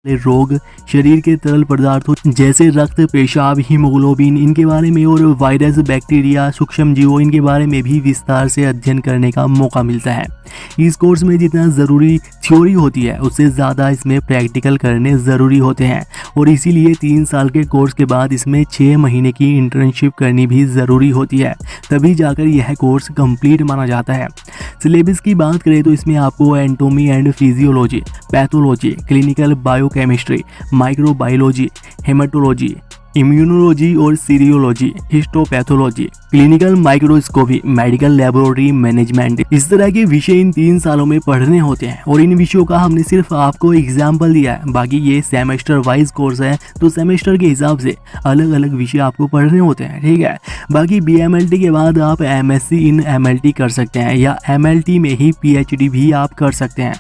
रोग, शरीर के तरल पदार्थों जैसे रक्त, पेशाब, हीमोग्लोबिन इनके बारे में और वायरस, बैक्टीरिया, सूक्ष्म जीवों इनके बारे में भी विस्तार से अध्ययन करने का मौका मिलता है। इस कोर्स में जितना ज़रूरी थ्योरी होती है उससे ज़्यादा इसमें प्रैक्टिकल करने ज़रूरी होते हैं और इसीलिए 3 साल के कोर्स के बाद इसमें 6 महीने की इंटर्नशिप करनी भी ज़रूरी होती है, तभी जाकर यह कोर्स कंप्लीट माना जाता है। सिलेबस की बात करें तो इसमें आपको anatomy and physiology, pathology, clinical biochemistry, microbiology, hematology, immunology और serology, histopathology, clinical microscopy, medical laboratory management इस तरह के विषय इन 3 सालों में पढ़ने होते हैं और इन विषयों का हमने सिर्फ आपको एग्जाम्पल दिया है। बाकी ये सेमेस्टर वाइज कोर्स है तो सेमेस्टर के हिसाब से अलग अलग विषय आपको पढ़ने होते हैं, ठीक है। बाकी BMLT के बाद आप MSc इन MLT कर सकते हैं या MLT में ही PhD भी आप कर सकते हैं।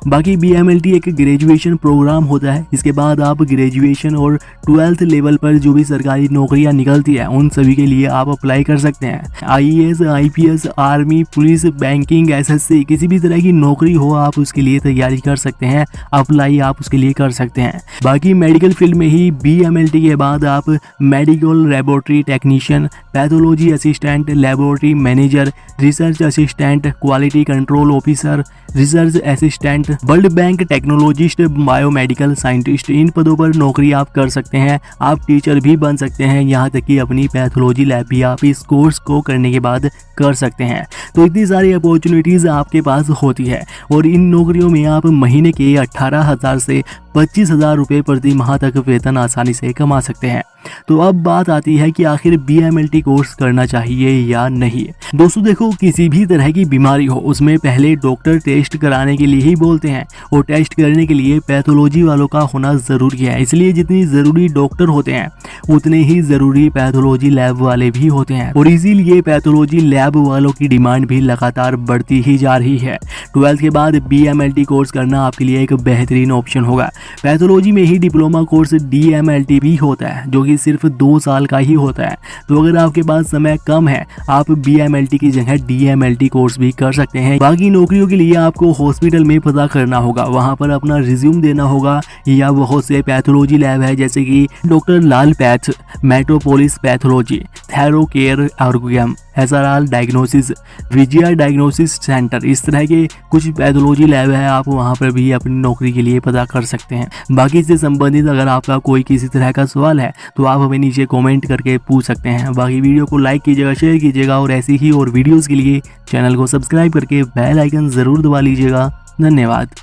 बाकी BMLT एक ग्रेजुएशन प्रोग्राम होता है। इसके बाद आप ग्रेजुएशन और 12th लेवल पर जो भी सरकारी नौकरियां निकलती है उन सभी के लिए आप अप्लाई कर सकते हैं। IAS, IPS, army, police, banking, SSC किसी भी तरह की नौकरी हो आप उसके लिए तैयारी कर सकते हैं, अप्लाई आप उसके लिए कर सकते हैं। बाकी मेडिकल फील्ड में ही BMLT के बाद आप medical laboratory technician, pathology assistant, laboratory manager, research assistant, quality control officer, research assistant, world bank technologist, biomedical scientist in पदों पर नौकरी आप कर सकते हैं। आप टीचर भी बन सकते हैं, यहाँ तक कि अपनी पैथोलॉजी लैब भी आप इस कोर्स को करने के बाद कर सकते हैं। तो इतनी सारी अपॉर्चुनिटीज़ आपके पास होती है और इन नौकरियों में आप महीने के 18,000 से 25,000 रुपये प्रति माह तक वेतन आसानी से कमा सकते हैं। तो अब बात आती है कि आखिर BMLT कोर्स करना चाहिए या नहीं। दोस्तों देखो, किसी भी तरह की बीमारी हो उसमें पहले डॉक्टर टेस्ट कराने के लिए ही बोलते हैं और टेस्ट करने के लिए पैथोलॉजी वालों का होना ज़रूरी है। इसलिए जितनी ज़रूरी डॉक्टर होते हैं उतने ही ज़रूरी पैथोलॉजी लैब वाले भी होते हैं और इसीलिए पैथोलॉजी लैब वालों की डिमांड भी लगातार बढ़ती ही जा रही है। 12th के बाद BMLT कोर्स करना आपके लिए एक बेहतरीन ऑप्शन होगा। पैथोलॉजी में ही डिप्लोमा कोर्स DMLT भी होता है जो कि सिर्फ 2 साल का ही होता है। तो अगर आपके पास समय कम है आप BMLT की जगह DMLT कोर्स भी कर सकते हैं। बाकी नौकरियों के लिए आपको हॉस्पिटल में पता करना होगा, वहां पर अपना रिज्यूम देना होगा या बहुत से पैथोलॉजी लैब है जैसे कि doctor Lal path, metropolis pathology, Thyrocare ऑर्गम, SRR diagnosis, Vijaya diagnosis centre इस तरह के कुछ पैथोलॉजी लैब है, आप वहां पर भी अपनी नौकरी के लिए पता कर सकते हैं। बाकी इससे संबंधित अगर आपका कोई किसी तरह का सवाल है तो आप हमें नीचे कमेंट करके पूछ सकते हैं। बाकी वीडियो को लाइक कीजिएगा, शेयर कीजिएगा और ऐसी ही और वीडियोज़ के लिए चैनल को सब्सक्राइब करके बेल आइकन ज़रूर दबा लीजिएगा। धन्यवाद।